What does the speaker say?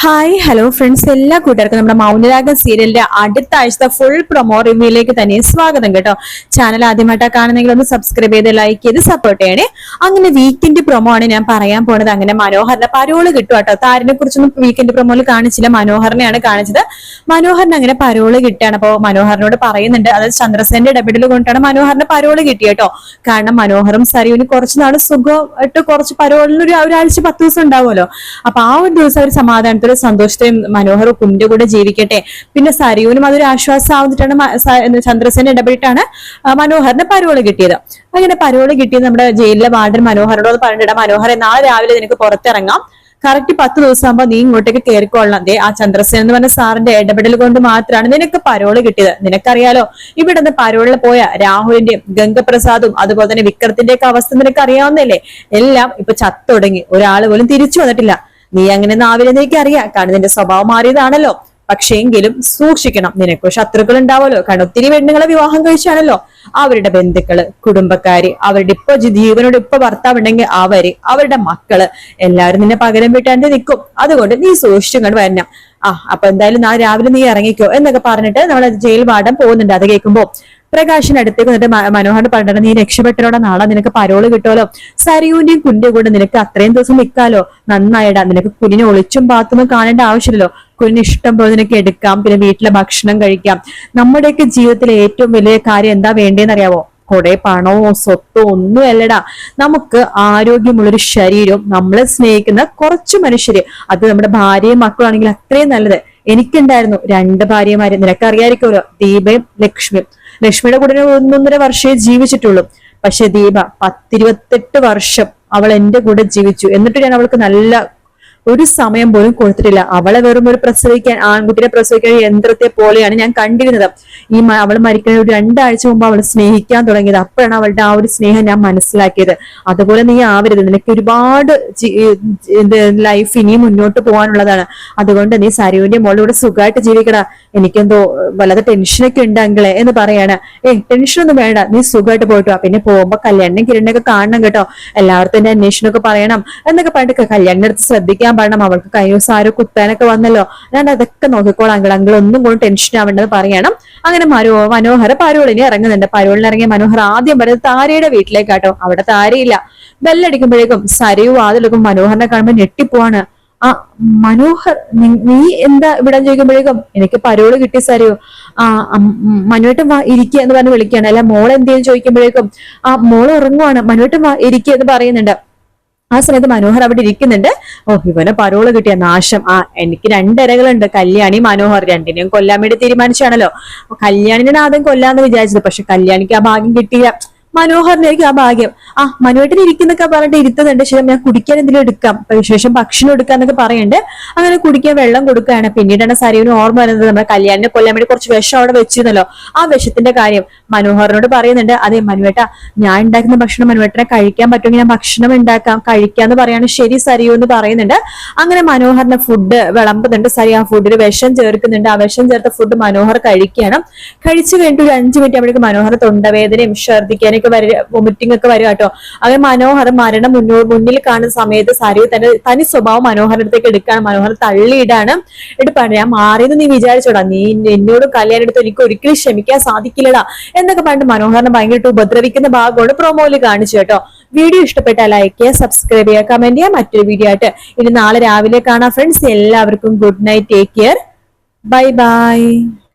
Hi hello friends, എല്ലാ കൂട്ടുകാർക്കും നമ്മുടെ മൗനരാഗം സീരിയലിന്റെ അടുത്ത ആഴ്ചത്തെ ഫുൾ പ്രൊമോ റിവ്യൂയിലേക്ക് തന്നെ സ്വാഗതം കേട്ടോ. ചാനൽ ആദ്യമായിട്ടാണ് കാണുന്നെങ്കിൽ ഒന്ന് സബ്സ്ക്രൈബ് ചെയ്ത് ലൈക്ക് ചെയ്ത് സപ്പോർട്ട് ചെയ്യണേ. അങ്ങനെ വീക്കെൻഡ് പ്രൊമോ ആണ് ഞാൻ പറയാൻ പോണത്. അങ്ങനെ മനോഹറിന്റെ പരോള് കിട്ടും കേട്ടോ. താരിനെ കുറിച്ചൊന്നും വീക്കെൻഡ് പ്രൊമോയിൽ കാണിച്ചില്ല, മനോഹറിനെയാണ് കാണിച്ചത്. മനോഹറിന് അങ്ങനെ പരോള് കിട്ടുകയാണ്. അപ്പോ മനോഹറിനോട് പറയുന്നുണ്ട്, അതായത് ചന്ദ്രസേന്റെ ഇടപെടൽ കൊണ്ടാണ് മനോഹറിന് പരോള് കിട്ടിയട്ടോ. കാരണം മനോഹറും സരിയുവിന് കുറച്ച് നാള് സുഖമായിട്ട് കുറച്ച് പരോളിന് ഒരാഴ്ച 10 ദിവസം ഉണ്ടാവുമല്ലോ. അപ്പൊ ആ ഒരു ദിവസം ഒരു സമാധാനത്തോടെ സന്തോഷത്തെയും മനോഹർ കുന്റെ കൂടെ ജീവിക്കട്ടെ. പിന്നെ സരിയുവിനും അതൊരു ആശ്വാസം ആവുന്നിട്ടാണ് ചന്ദ്രസേന ഇടപെട്ടാണ് മനോഹറിന് പരോള് കിട്ടിയത്. അങ്ങനെ പരോള് കിട്ടിയത് നമ്മുടെ ജയിലിലെ വാർഡൻ മനോഹറിനോട് പറഞ്ഞിട്ട്, മനോഹറെ നാളെ രാവിലെ നിനക്ക് പുറത്തിറങ്ങാം, കറക്റ്റ് 10 ദിവസം ആകുമ്പോൾ നീ ഇങ്ങോട്ടേക്ക് കയറിക്കൊള്ളണം. ദേ ആ ചന്ദ്രസേന എന്ന് പറഞ്ഞ സാറിന്റെ ഇടപെടൽ കൊണ്ട് മാത്രമാണ് നിനക്ക് പരോള് കിട്ടിയത്. നിനക്കറിയാലോ, ഇവിടെ നിന്ന് പരോളിൽ പോയ രാഹുലിന്റെയും ഗംഗപ്രസാദും അതുപോലെ തന്നെ വിക്രത്തിന്റെ ഒക്കെ അവസ്ഥ നിനക്ക് അറിയാവുന്നല്ലേ. എല്ലാം ഇപ്പൊ ചത്തൊടങ്ങി, ഒരാൾ പോലും തിരിച്ചു വന്നിട്ടില്ല. നീ അങ്ങനെ നാവിലെന്നേക്ക് അറിയാം, കാരണം നിന്റെ സ്വഭാവം മാറിയതാണല്ലോ. പക്ഷേ എങ്കിലും സൂക്ഷിക്കണം, നിനക്ക് ശത്രുക്കൾ ഉണ്ടാവുമല്ലോ. കാരണം ഒത്തിരി പെണ്ണുങ്ങളെ വിവാഹം കഴിച്ചാണല്ലോ. അവരുടെ ബന്ധുക്കള്, കുടുംബക്കാര്, അവരുടെ ഇപ്പൊ ജീവനോട് ഇപ്പൊ ഭർത്താവ് ഉണ്ടെങ്കിൽ അവരുടെ മക്കള് എല്ലാവരും നിന്നെ പകരം വീട്ടാണ്ട് നിൽക്കും. അതുകൊണ്ട് നീ സൂക്ഷിച്ചും കണ്ട് വരണം. അപ്പൊ എന്തായാലും നാളെ രാവിലെ നീ ഇറങ്ങിക്കോ എന്നൊക്കെ പറഞ്ഞിട്ട് നമ്മളെ ജയിൽ വാർഡൻ പോകുന്നുണ്ട്. അത് കേൾക്കുമ്പോ പ്രകാശിന്റെ അടുത്തേക്ക് വന്നിട്ട് മനോഹർ പറഞ്ഞിട്ട്, നീ രക്ഷപ്പെട്ടോടെ, നാളെ നിനക്ക് പരോള് കിട്ടുമല്ലോ. സരിയുവിന്റെയും കുന്റെ കൂടെ നിനക്ക് അത്രയും ദിവസം നിൽക്കാലോ. നന്നായിടാ, നിനക്ക് കുഞ്ഞിനെ ഒളിച്ചും പാത്തൊന്നും കാണേണ്ട ആവശ്യമില്ലല്ലോ. കുഞ്ഞിന് ഇഷ്ടം പോലെ നിനക്ക് എടുക്കാം, പിന്നെ വീട്ടിലെ ഭക്ഷണം കഴിക്കാം. നമ്മുടെയൊക്കെ ജീവിതത്തിലെ ഏറ്റവും വലിയ കാര്യം എന്താ വേണ്ടതെന്നറിയാവോ? കുറെ പണമോ സ്വത്തോ ഒന്നും അല്ലടാ. നമുക്ക് ആരോഗ്യമുള്ളൊരു ശരീരവും നമ്മളെ സ്നേഹിക്കുന്ന കുറച്ച് മനുഷ്യര്, അത് നമ്മുടെ ഭാര്യയും മക്കളാണെങ്കിൽ അത്രയും നല്ലത്. എനിക്കുണ്ടായിരുന്നു 2 ഭാര്യമാര്, നിനക്കറിയായിരിക്കുമല്ലോ, ദീപയും ലക്ഷ്മിയും. ലക്ഷ്മിയുടെ കൂടെ 1.5 വർഷമേ ജീവിച്ചിട്ടുള്ളൂ. പക്ഷെ ദീപ 10-28 വർഷം അവൾ എന്റെ കൂടെ ജീവിച്ചു. എന്നിട്ട് ഞാൻ അവൾക്ക് നല്ല ഒരു സമയം പോലും കൊടുത്തിട്ടില്ല. അവളെ വെറും ഒരു ആൺകുട്ടിയെ പ്രസവിക്കാൻ യന്ത്രത്തെ പോലെയാണ് ഞാൻ കണ്ടിരുന്നത്. അവൾ മരിക്കുന്ന ഒരു 2 ആഴ്ച മുമ്പ് അവൾ സ്നേഹിക്കാൻ തുടങ്ങിയത്. അപ്പോഴാണ് അവളുടെ ആ ഒരു സ്നേഹം ഞാൻ മനസ്സിലാക്കിയത്. അതുപോലെ നീ ആവരുത്, നിനക്ക് ഒരുപാട് ലൈഫ് ഇനിയും മുന്നോട്ട് പോകാനുള്ളതാണ്. അതുകൊണ്ട് നീ സരുവിന്റെ മോളിലൂടെ സുഖമായിട്ട് ജീവിക്കടാ. എനിക്കെന്തോ വല്ലാതെ ടെൻഷനൊക്കെ ഉണ്ട് അങ്കിളെ എന്ന് പറയാണ്. ടെൻഷനൊന്നും വേണ്ട, നീ സുഖമായിട്ട് പോയിട്ടോ. പിന്നെ പോകുമ്പോ കല്യാണം കിരണൊക്കെ കാണണം കേട്ടോ. എല്ലാവർക്കും എന്റെ അന്വേഷണമൊക്കെ പറയണം എന്നൊക്കെ പറഞ്ഞിട്ട് കല്യാണം എടുത്ത് ശ്രദ്ധിക്കാൻ പറയണം. അവൾക്ക് കഴിഞ്ഞ ദിവസം ആരോ കുത്താനൊക്കെ വന്നല്ലോ, ഞാൻ അതൊക്കെ നോക്കിക്കോളാം അങ്കിൾ ഒന്നും കൂടി ടെൻഷൻ ആവേണ്ടത് പറയണം. അങ്ങനെ മനോഹര പരോളിന് ഇറങ്ങുന്നുണ്ട്. പരോളിന് ഇറങ്ങിയ മനോഹർ ആദ്യം പറയുന്നത് താരയുടെ വീട്ടിലേക്കാട്ടോ. അവിടെ താരയില്ല. ബെല്ലടിക്കുമ്പോഴേക്കും സരയു വാതിലെടുക്കും. മനോഹറിനെ കാണുമ്പോൾ ഞെട്ടിപ്പോവാണ്. മനോഹർ, നീ എന്താ ഇവിടെ ചോദിക്കുമ്പോഴേക്കും എനിക്ക് പരോള് കിട്ടി സരയു. മനുവേട്ടൻ വാ ഇരിക്കുക എന്ന് പറഞ്ഞ് വിളിക്കുകയാണ്. അല്ല മോൾ എന്തേലും ചോദിക്കുമ്പോഴേക്കും മോള് ഉറങ്ങുവാണ്, മനുവേട്ടൻ വാ ഇരിക്കുക എന്ന് പറയുന്നുണ്ട്. ആ സമയത്ത് മനോഹർ അവിടെ ഇരിക്കുന്നുണ്ട്. ഇവനെ പരോള് കിട്ടിയ നാശം. എനിക്ക് 2 ഇരകളുണ്ട്, കല്യാണി മനോഹർ. രണ്ടിനെയും കൊല്ലാൻ വേണ്ടി തീരുമാനിച്ചാണല്ലോ. കല്യാണിനെ ആദ്യം കൊല്ലാന്ന് വിചാരിച്ചത്, പക്ഷെ കല്യാണിക്ക് ആ ഭാഗ്യം കിട്ടിയില്ല. മനോഹറിനായിരിക്കും ആ ഭാഗ്യം. മനുവേട്ടൻ ഇരിക്കുന്നൊക്കെ പറഞ്ഞിട്ട് ഇരുത്തുന്നുണ്ട്. ശരി, ഞാൻ കുടിക്കാൻ എന്തെങ്കിലും എടുക്കാം, ശേഷം ഭക്ഷണം എടുക്കാന്നൊക്കെ പറയുന്നുണ്ട്. അങ്ങനെ കുടിക്കാൻ വെള്ളം കൊടുക്കുകയാണ്. പിന്നീടാണ് സരിവിന് ഓർമ്മ വരുന്നത്, നമ്മുടെ കല്യാണിനെ കൊല്ലാൻ വേണ്ടി കുറച്ച് വിഷം അവിടെ വെച്ചിരുന്നല്ലോ. ആ വിഷത്തിന്റെ കാര്യം മനോഹറിനോട് പറയുന്നുണ്ട്. അതെ മനുവേട്ട, ഞാൻ ഉണ്ടാക്കുന്ന ഭക്ഷണം മനുവേട്ടനെ കഴിക്കാൻ പറ്റുമെങ്കിൽ ഞാൻ ഭക്ഷണം ഉണ്ടാക്കാം, കഴിക്കാന്ന് പറയാണ്. ശരി സരിയു എന്ന് പറയുന്നുണ്ട്. അങ്ങനെ മനോഹറിന്റെ ഫുഡ് വിളമ്പുന്നുണ്ട്. സരി ആ ഫുഡിൽ വിഷം ചേർക്കുന്നുണ്ട്. ആ വിഷം ചേർത്ത ഫുഡ് മനോഹർ കഴിക്കണം. കഴിച്ചു കഴിഞ്ഞിട്ട് ഒരു 5 മിനിറ്റ് ആകുമ്പോഴേക്കും മനോഹർ തൊണ്ടവേദനയും ഛർദ്ദിക്കാനൊക്കെ വൊമിറ്റിംഗ് ഒക്കെ വരും കേട്ടോ. അങ്ങനെ മനോഹർ മരണം മുന്നിൽ കാണുന്ന സമയത്ത് സരിയു തനി സ്വഭാവം മനോഹറിന്റെ അടുത്തേക്ക് എടുക്കുകയാണ്. മനോഹർ തള്ളിയിടാണ്. എടുപ്പാണ്, ഞാൻ മാറിയെന്ന് നീ വിചാരിച്ചോടാ, നീ എന്നോട് കല്യാണം എടുത്ത് എനിക്ക് ഒരിക്കലും ക്ഷമിക്കാൻ സാധിക്കില്ലടാ എന്നൊക്കെ പറഞ്ഞിട്ട് മനോഹറിനെ ഭയങ്കരമായിട്ട് ഉപദ്രവിക്കുന്ന ഭാഗമാണ് പ്രൊമോയില് കാണിച്ചു കേട്ടോ. വീഡിയോ ഇഷ്ടപ്പെട്ടാൽ ലൈക്ക് ചെയ്യുക, സബ്സ്ക്രൈബ് ചെയ്യുക, കമന്റ് ചെയ്യുക. മറ്റൊരു വീഡിയോ ആയിട്ട് ഇനി നാളെ രാവിലെ കാണാം ഫ്രണ്ട്സ്. എല്ലാവർക്കും good night, take care, bye bye.